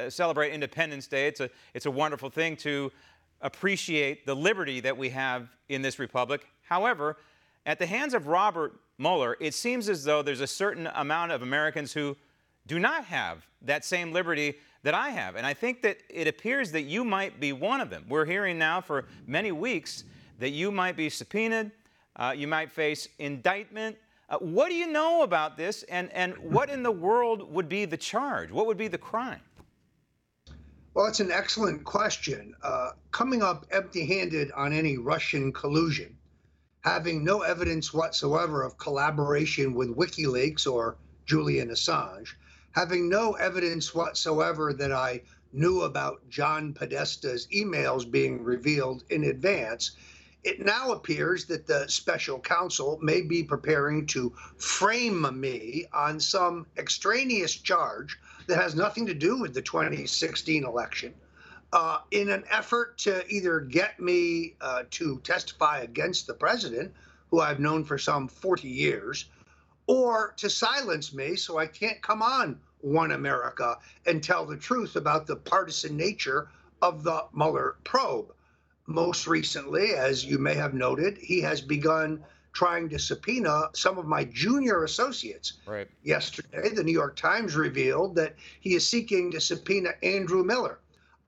celebrate Independence Day. It's a wonderful thing to appreciate the liberty that we have in this republic. However, at the hands of Robert Mueller, it seems as though there's a certain amount of Americans who do not have that same liberty that I have. And I think that it appears that you might be one of them. We're hearing now for many weeks that you might be subpoenaed, you might face indictment. What do you know about this, and what in the world would be the charge? What would be the crime? Well, it's an excellent question. Coming up empty-handed on any Russian collusion, having no evidence whatsoever of collaboration with WikiLeaks or Julian Assange, having no evidence whatsoever that I knew about John Podesta's emails being revealed in advance, it now appears that the special counsel may be preparing to frame me on some extraneous charge that has nothing to do with the 2016 election, in an effort to either get me to testify against the president, who I've known for some 40 years, or to silence me so I can't come on One America and tell the truth about the partisan nature of the Mueller probe. Most recently, as you may have noted, he has begun trying to subpoena some of my junior associates. Right. Yesterday, the New York Times revealed that he is seeking to subpoena Andrew Mueller,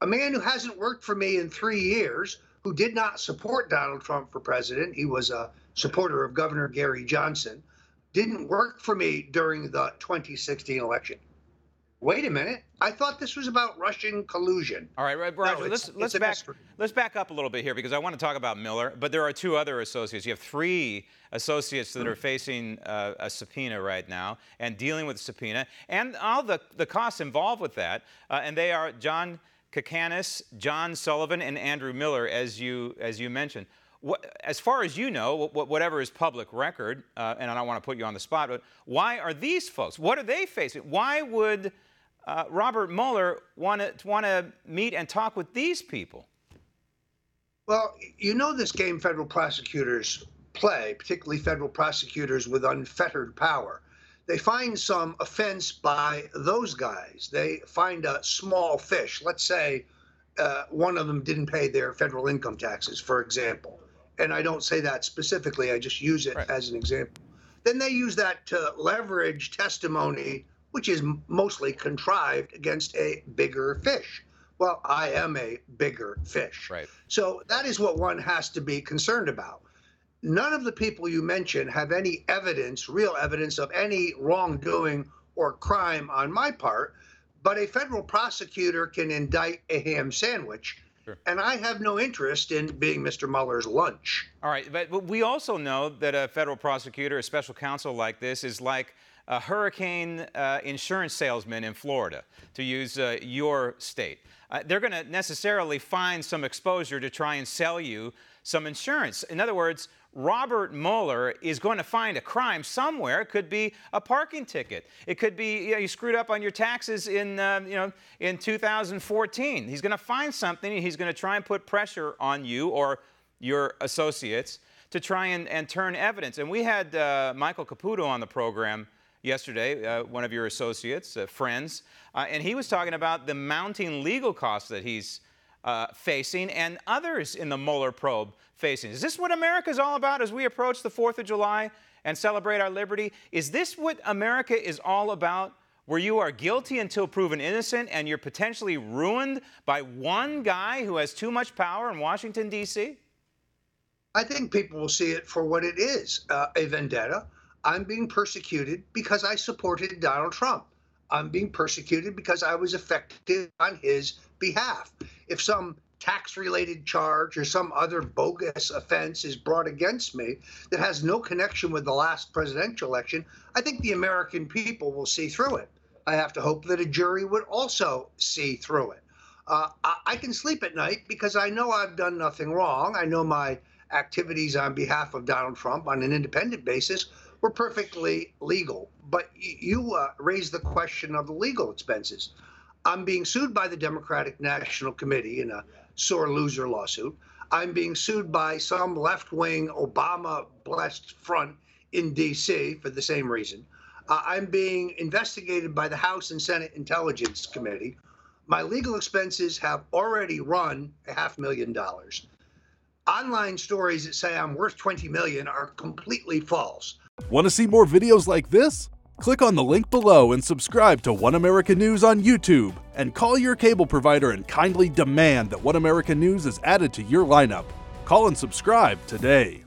a man who hasn't worked for me in 3 years, who did not support Donald Trump for president. He was a supporter of Governor Gary Johnson, didn't work for me during the 2016 election. Wait a minute. I thought this was about Russian collusion. All right, Roger, No, let's back up a little bit here, because I want to talk about Mueller, but there are two other associates. You have three associates that are facing a subpoena right now and dealing with the subpoena and all the costs involved with that, and they are John Kakanis, John Sullivan, and Andrew Mueller, as you mentioned. As far as you know, whatever is public record, and I don't want to put you on the spot, but why are these folks, what are they facing? Why would Robert Mueller want to meet and talk with these people? Well, you know this game federal prosecutors play, particularly federal prosecutors with unfettered power. They find some offense by those guys. They find a small fish. Let's say one of them didn't pay their federal income taxes, for example. And I don't say that specifically, I just use it as an example. Then they use that to leverage testimony, which is mostly contrived, against a bigger fish. Well, I am a bigger fish. Right. So that is what one has to be concerned about. None of the people you mentioned have any evidence, real evidence of any wrongdoing or crime on my part, but a federal prosecutor can indict a ham sandwich. Sure. And I have no interest in being Mr. Mueller's lunch. All right, but we also know that a federal prosecutor, a special counsel like this, is like a hurricane insurance salesman in Florida, to use your state. They're going to necessarily find some exposure to try and sell you some insurance. In other words, Robert Mueller is going to find a crime somewhere. It could be a parking ticket. It could be you screwed up on your taxes in 2014. He's going to find something, and he's going to try and put pressure on you or your associates to try and turn evidence. And we had Michael Caputo on the program yesterday, one of your associates, friends, and he was talking about the mounting legal costs that he's facing and others in the Mueller probe facing. Is this what America is all about as we approach the 4th of July and celebrate our liberty? Is this what America is all about, where you are guilty until proven innocent and you're potentially ruined by one guy who has too much power in Washington, D.C.? I think people will see it for what it is, a vendetta. I'm being persecuted because I supported Donald Trump. I'm being persecuted because I was effective on his behalf. If some tax-related charge or some other bogus offense is brought against me that has no connection with the last presidential election, I think the American people will see through it. I have to hope that a jury would also see through it. I can sleep at night because I know I've done nothing wrong. I know my activities on behalf of Donald Trump on an independent basis were perfectly legal. But you raised the question of the legal expenses. I'm being sued by the Democratic National Committee in a sore loser lawsuit. I'm being sued by some left-wing Obama-blessed front in D.C. for the same reason. I'm being investigated by the House and Senate Intelligence Committee. My legal expenses have already run $500,000. Online stories that say I'm worth $20 million are completely false. Want to see more videos like this? Click on the link below and subscribe to One American News on YouTube, and call your cable provider and kindly demand that One American News is added to your lineup. Call and subscribe today.